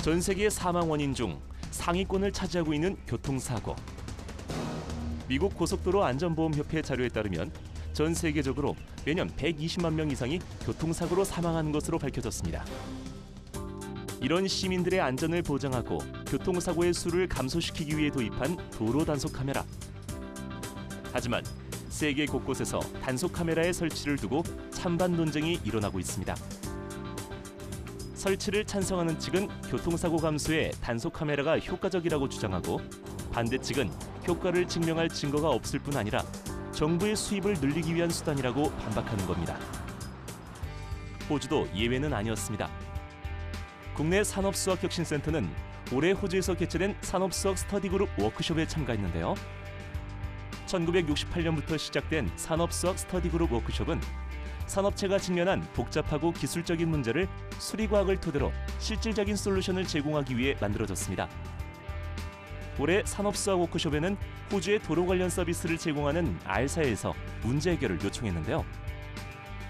전 세계 사망 원인 중 상위권을 차지하고 있는 교통사고. 미국 고속도로 안전보험협회 자료에 따르면 전 세계적으로 매년 120만 명 이상이 교통사고로 사망하는 것으로 밝혀졌습니다. 이런 시민들의 안전을 보장하고 교통사고의 수를 감소시키기 위해 도입한 도로 단속 카메라. 하지만 세계 곳곳에서 단속 카메라의 설치를 두고 찬반 논쟁이 일어나고 있습니다. 설치를 찬성하는 측은 교통사고 감소에 단속 카메라가 효과적이라고 주장하고, 반대 측은 효과를 증명할 증거가 없을 뿐 아니라 정부의 수입을 늘리기 위한 수단이라고 반박하는 겁니다. 호주도 예외는 아니었습니다. 국내 산업수학혁신센터는 올해 호주에서 개최된 산업수학 스터디그룹 워크숍에 참가했는데요. 1968년부터 시작된 산업수학 스터디그룹 워크숍은 산업체가 직면한 복잡하고 기술적인 문제를 수리과학을 토대로 실질적인 솔루션을 제공하기 위해 만들어졌습니다. 올해 산업수학 워크숍에는 호주의 도로 관련 서비스를 제공하는 알사에서 문제 해결을 요청했는데요.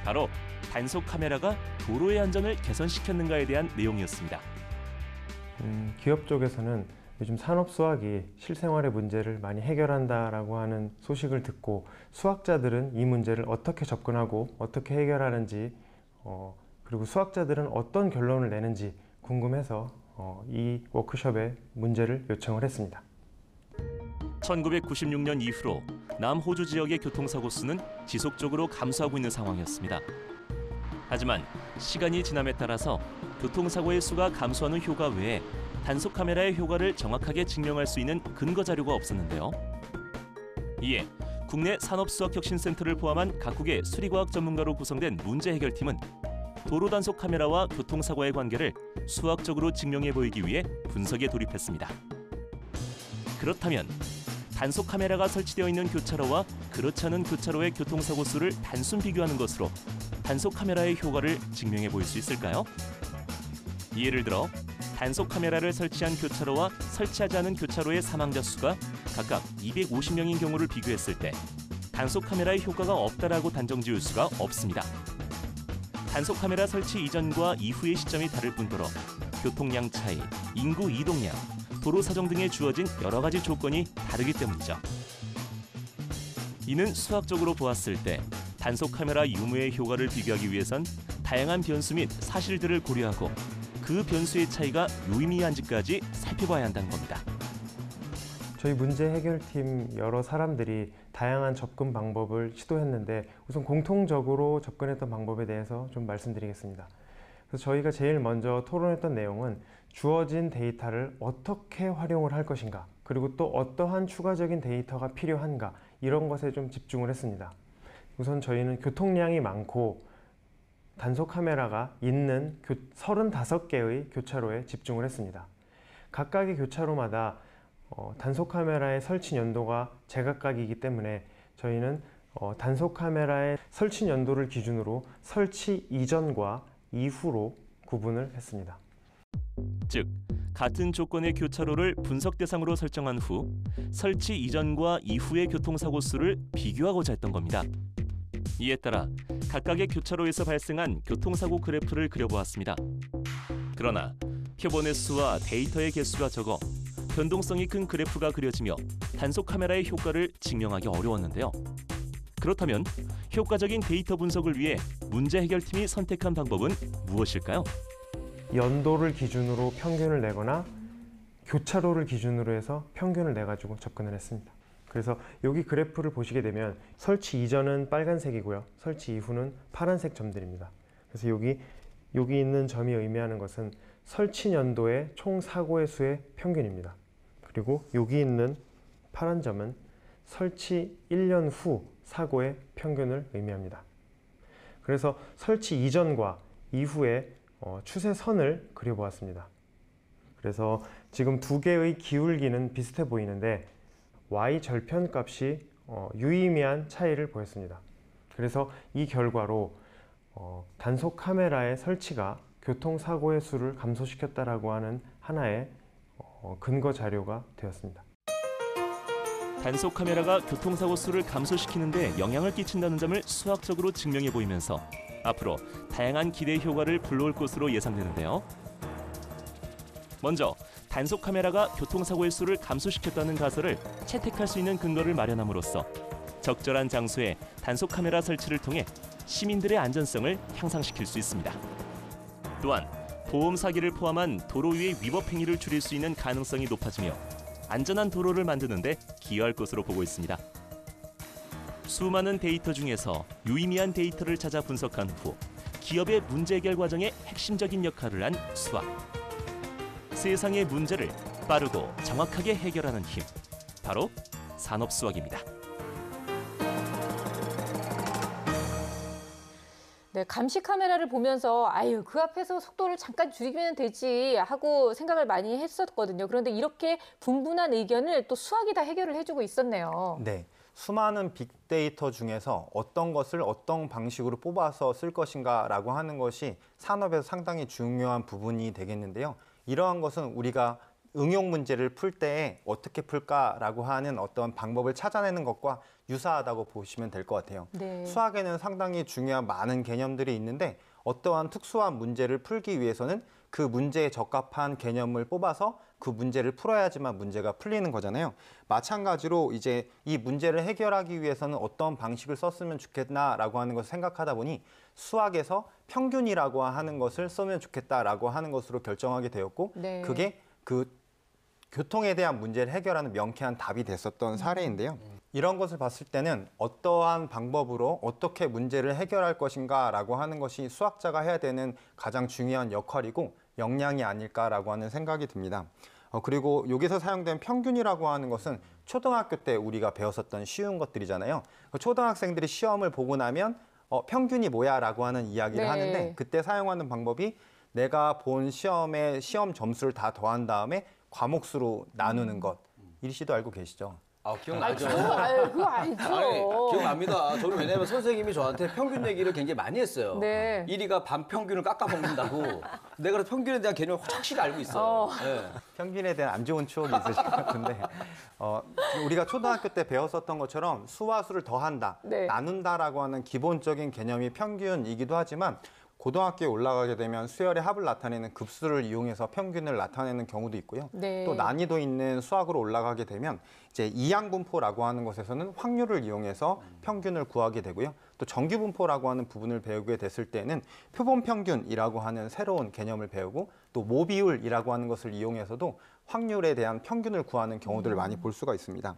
바로 단속 카메라가 도로의 안전을 개선시켰는가에 대한 내용이었습니다. 기업 쪽에서는 요즘 산업수학이 실생활의 문제를 많이 해결한다라고 하는 소식을 듣고, 수학자들은 이 문제를 어떻게 접근하고 어떻게 해결하는지, 그리고 수학자들은 어떤 결론을 내는지 궁금해서 이 워크숍에 문제를 요청을 했습니다. 1996년 이후로 남호주 지역의 교통사고 수는 지속적으로 감소하고 있는 상황이었습니다. 하지만 시간이 지남에 따라서 교통사고의 수가 감소하는 효과 외에 단속 카메라의 효과를 정확하게 증명할 수 있는 근거 자료가 없었는데요. 이에 국내 산업수학혁신센터를 포함한 각국의 수리과학 전문가로 구성된 문제 해결팀은 도로 단속 카메라와 교통사고의 관계를 수학적으로 증명해 보이기 위해 분석에 돌입했습니다. 그렇다면 단속 카메라가 설치되어 있는 교차로와 그렇지 않은 교차로의 교통사고 수를 단순 비교하는 것으로 단속 카메라의 효과를 증명해 보일 수 있을까요? 예를 들어 단속 카메라를 설치한 교차로와 설치하지 않은 교차로의 사망자 수가 각각 250명인 경우를 비교했을 때 단속 카메라의 효과가 없다라고 단정 지을 수가 없습니다. 단속 카메라 설치 이전과 이후의 시점이 다를 뿐더러 교통량 차이, 인구 이동량, 도로 사정 등에 주어진 여러 가지 조건이 다르기 때문이죠. 이는 수학적으로 보았을 때 단속 카메라 유무의 효과를 비교하기 위해선 다양한 변수 및 사실들을 고려하고 그 변수의 차이가 유의미한지까지 살펴봐야 한다는 겁니다. 저희 문제 해결팀 여러 사람들이 다양한 접근 방법을 시도했는데, 우선 공통적으로 접근했던 방법에 대해서 좀 말씀드리겠습니다. 그래서 저희가 제일 먼저 토론했던 내용은 주어진 데이터를 어떻게 활용을 할 것인가, 그리고 또 어떠한 추가적인 데이터가 필요한가, 이런 것에 좀 집중을 했습니다. 우선 저희는 교통량이 많고 단속 카메라가 있는 35개의 교차로에 집중을 했습니다. 각각의 교차로마다 단속 카메라의 설치 연도가 제각각이기 때문에 저희는 단속 카메라의 설치 연도를 기준으로 설치 이전과 이후로 구분을 했습니다. 즉, 같은 조건의 교차로를 분석 대상으로 설정한 후 설치 이전과 이후의 교통사고 수를 비교하고자 했던 겁니다. 이에 따라 각각의 교차로에서 발생한 교통사고 그래프를 그려보았습니다. 그러나 표본의 수와 데이터의 개수가 적어 변동성이 큰 그래프가 그려지며 단속 카메라의 효과를 증명하기 어려웠는데요. 그렇다면 효과적인 데이터 분석을 위해 문제 해결팀이 선택한 방법은 무엇일까요? 연도를 기준으로 평균을 내거나 교차로를 기준으로 해서 평균을 내가지고 접근을 했습니다. 그래서 여기 그래프를 보시게 되면 설치 이전은 빨간색이고요, 설치 이후는 파란색 점들입니다. 그래서 여기 있는 점이 의미하는 것은 설치 연도의 총 사고의 수의 평균입니다. 그리고 여기 있는 파란 점은 설치 1년 후 사고의 평균을 의미합니다. 그래서 설치 이전과 이후의 추세선을 그려보았습니다. 그래서 지금 두 개의 기울기는 비슷해 보이는데 y 절편값이 유의미한 차이를 보였습니다. 그래서 이 결과로 단속 카메라의 설치가 교통사고의 수를 감소시켰다라고 하는 하나의 근거 자료가 되었습니다. 단속 카메라가 교통사고 수를 감소시키는데 영향을 끼친다는 점을 수학적으로 증명해 보이면서 앞으로 다양한 기대 효과를 불러올 것으로 예상되는데요. 먼저 단속 카메라가 교통사고의 수를 감소시켰다는 가설을 채택할 수 있는 근거를 마련함으로써 적절한 장소에 단속 카메라 설치를 통해 시민들의 안전성을 향상시킬 수 있습니다. 또한 보험 사기를 포함한 도로 위의 위법 행위를 줄일 수 있는 가능성이 높아지며 안전한 도로를 만드는 데 기여할 것으로 보고 있습니다. 수많은 데이터 중에서 유의미한 데이터를 찾아 분석한 후 기업의 문제 해결 과정에 핵심적인 역할을 한 수학. 세상의 문제를 빠르고 정확하게 해결하는 힘, 바로 산업수학입니다. 네, 감시 카메라를 보면서 아유, 그 앞에서 속도를 잠깐 줄이면 되지 하고 생각을 많이 했었거든요. 그런데 이렇게 분분한 의견을 또 수학이 다 해결을 해주고 있었네요. 네, 수많은 빅데이터 중에서 어떤 것을 어떤 방식으로 뽑아서 쓸 것인가라고 하는 것이 산업에서 상당히 중요한 부분이 되겠는데요. 이러한 것은 우리가 응용 문제를 풀 때 어떻게 풀까라고 하는 어떤 방법을 찾아내는 것과 유사하다고 보시면 될 것 같아요. 네. 수학에는 상당히 중요한 많은 개념들이 있는데 어떠한 특수한 문제를 풀기 위해서는 그 문제에 적합한 개념을 뽑아서 그 문제를 풀어야지만 문제가 풀리는 거잖아요. 마찬가지로 이제 이 문제를 해결하기 위해서는 어떤 방식을 썼으면 좋겠나라고 하는 것을 생각하다 보니 수학에서 평균이라고 하는 것을 쓰면 좋겠다라고 하는 것으로 결정하게 되었고 네. 그게 그 교통에 대한 문제를 해결하는 명쾌한 답이 됐었던 사례인데요. 이런 것을 봤을 때는 어떠한 방법으로 어떻게 문제를 해결할 것인가라고 하는 것이 수학자가 해야 되는 가장 중요한 역할이고 역량이 아닐까라고 하는 생각이 듭니다. 그리고 여기서 사용된 평균이라고 하는 것은 초등학교 때 우리가 배웠었던 쉬운 것들이잖아요. 초등학생들이 시험을 보고 나면 평균이 뭐야라고 하는 이야기를 네. 하는데 그때 사용하는 방법이 내가 본 시험의 시험 점수를 다 더한 다음에 과목수로 나누는 것. 이리 씨도 알고 계시죠? 아, 기억나죠? 그거 알죠. 아니, 기억납니다. 저는 왜냐면 선생님이 저한테 평균 얘기를 굉장히 많이 했어요. 네. 1위가 반평균을 깎아먹는다고. 내가 그래서 평균에 대한 개념을 확실히 알고 있어요. 네. 평균에 대한 안 좋은 추억이 있으실 것 같은데 우리가 초등학교 때 배웠었던 것처럼 수와 수를 더한다, 네. 나눈다라고 하는 기본적인 개념이 평균이기도 하지만 고등학교에 올라가게 되면 수열의 합을 나타내는 급수를 이용해서 평균을 나타내는 경우도 있고요. 네. 또 난이도 있는 수학으로 올라가게 되면 이제 이항분포라고 하는 것에서는 확률을 이용해서 평균을 구하게 되고요. 또 정규분포라고 하는 부분을 배우게 됐을 때는 표본평균이라고 하는 새로운 개념을 배우고 또 모비율이라고 하는 것을 이용해서도 확률에 대한 평균을 구하는 경우들을 많이 볼 수가 있습니다.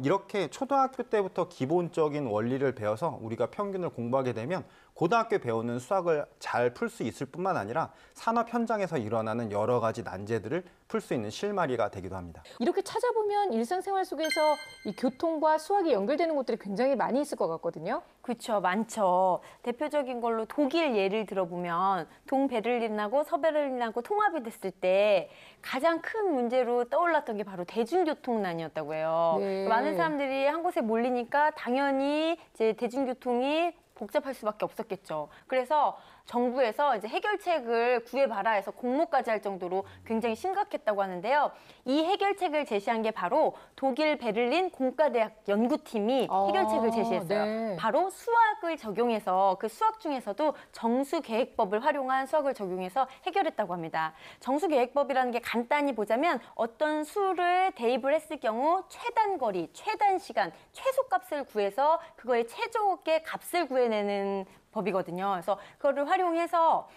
이렇게 초등학교 때부터 기본적인 원리를 배워서 우리가 평균을 공부하게 되면 고등학교에 배우는 수학을 잘 풀 수 있을 뿐만 아니라 산업 현장에서 일어나는 여러 가지 난제들을 풀 수 있는 실마리가 되기도 합니다. 이렇게 찾아보면 일상생활 속에서 이 교통과 수학이 연결되는 곳들이 굉장히 많이 있을 것 같거든요. 그렇죠. 많죠. 대표적인 걸로 독일 예를 들어보면 동베를린하고 서베를린하고 통합이 됐을 때 가장 큰 문제로 떠올랐던 게 바로 대중교통난이었다고 해요. 네. 많은 사람들이 한 곳에 몰리니까 당연히 이제 대중교통이 복잡할 수밖에 없었겠죠. 그래서 정부에서 이제 해결책을 구해봐라 해서 공모까지 할 정도로 굉장히 심각했다고 하는데요. 이 해결책을 제시한 게 바로 독일 베를린 공과대학 연구팀이 해결책을 제시했어요. 네. 바로 수학을 적용해서 그 수학 중에서도 정수계획법을 활용한 수학을 적용해서 해결했다고 합니다. 정수계획법이라는 게 간단히 보자면 어떤 수를 대입을 했을 경우 최단 거리, 최단 시간, 최소값을 구해서 그거의 최적의 값을 구해내는 법이거든요. 그래서 그거를 활용해서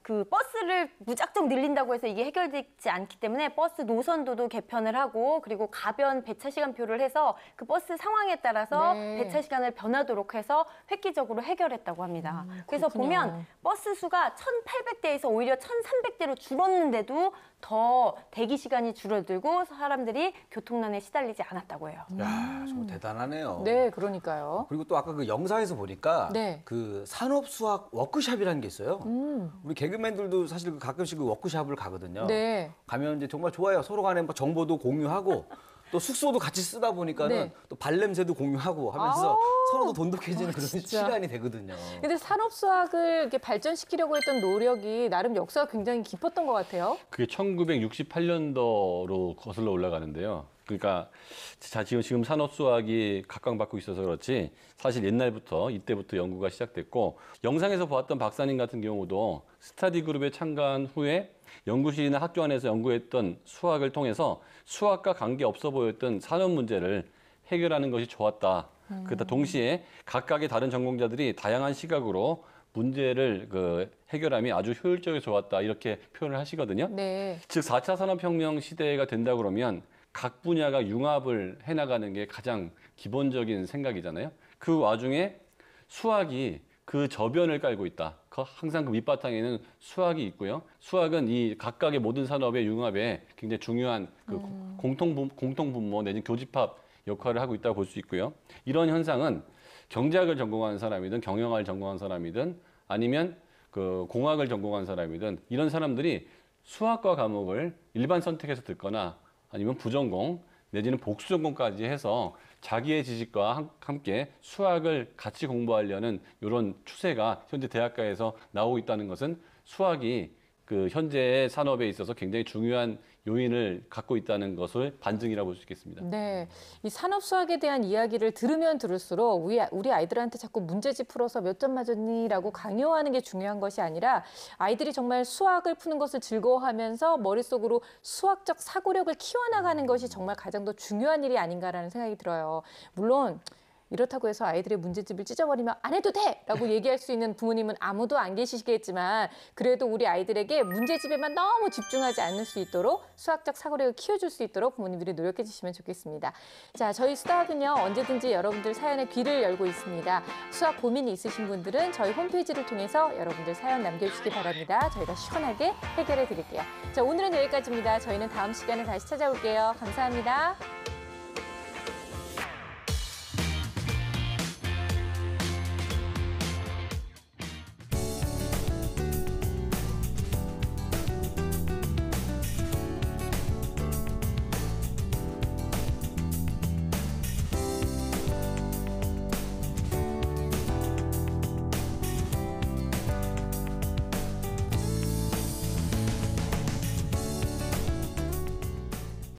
그 버스를 무작정 늘린다고 해서 이게 해결되지 않기 때문에 버스 노선도도 개편을 하고 그리고 가변 배차 시간표를 해서 그 버스 상황에 따라서 네. 배차 시간을 변하도록 해서 획기적으로 해결했다고 합니다. 그래서 그렇군요. 보면 버스 수가 1,800대에서 오히려 1,300대로 줄었는데도 더 대기 시간이 줄어들고 사람들이 교통난에 시달리지 않았다고 해요. 야, 정말 대단하네요. 네, 그러니까요. 그리고 또 아까 그 영상에서 보니까 네. 그 산업수학 워크샵이라는 게 있어요. 우리 개그맨들도 사실 그 가끔씩 그 워크샵을 가거든요. 네. 가면 이제 정말 좋아요. 서로 간에 뭐 정보도 공유하고 또 숙소도 같이 쓰다 보니까는 네. 또 발냄새도 공유하고 하면서 서로도 돈독해지는 그런 진짜. 시간이 되거든요. 근데 산업수학을 이렇게 발전시키려고 했던 노력이 나름 역사가 굉장히 깊었던 것 같아요. 그게 1968년도로 거슬러 올라가는데요. 그러니까 지금 산업수학이 각광받고 있어서 그렇지 사실 옛날부터 이때부터 연구가 시작됐고 영상에서 보았던 박사님 같은 경우도 스터디 그룹에 참가한 후에 연구실이나 학교 안에서 연구했던 수학을 통해서 수학과 관계없어 보였던 산업 문제를 해결하는 것이 좋았다. 그다 동시에 각각의 다른 전공자들이 다양한 시각으로 문제를 해결함이 아주 효율적이고 좋았다. 이렇게 표현을 하시거든요. 네. 즉 4차 산업혁명 시대가 된다 그러면 각 분야가 융합을 해나가는 게 가장 기본적인 생각이잖아요. 그 와중에 수학이 그 저변을 깔고 있다. 항상 그 밑바탕에는 수학이 있고요. 수학은 이 각각의 모든 산업의 융합에 굉장히 중요한 그 공통분모 내지는 교집합 역할을 하고 있다고 볼 수 있고요. 이런 현상은 경제학을 전공하는 사람이든 경영학을 전공하는 사람이든 아니면 그 공학을 전공한 사람이든 이런 사람들이 수학과 과목을 일반 선택해서 듣거나 아니면 부전공 내지는 복수 전공까지 해서 자기의 지식과 함께 수학을 같이 공부하려는 이런 추세가 현재 대학가에서 나오고 있다는 것은 수학이 그 현재의 산업에 있어서 굉장히 중요한 요인을 갖고 있다는 것을 반증이라고 볼 수 있겠습니다. 네, 이 산업 수학에 대한 이야기를 들으면 들을수록 우리 아이들한테 자꾸 문제집 풀어서 몇 점 맞았니라고 강요하는 게 중요한 것이 아니라 아이들이 정말 수학을 푸는 것을 즐거워하면서 머릿속으로 수학적 사고력을 키워나가는 것이 정말 가장 더 중요한 일이 아닌가라는 생각이 들어요. 물론 이렇다고 해서 아이들의 문제집을 찢어버리면 안 해도 돼! 라고 얘기할 수 있는 부모님은 아무도 안 계시겠지만 그래도 우리 아이들에게 문제집에만 너무 집중하지 않을 수 있도록 수학적 사고력을 키워줄 수 있도록 부모님들이 노력해 주시면 좋겠습니다. 자, 저희 수다학은요 언제든지 여러분들 사연에 귀를 열고 있습니다. 수학 고민이 있으신 분들은 저희 홈페이지를 통해서 여러분들 사연 남겨주시기 바랍니다. 저희가 시원하게 해결해 드릴게요. 자, 오늘은 여기까지입니다. 저희는 다음 시간에 다시 찾아올게요. 감사합니다.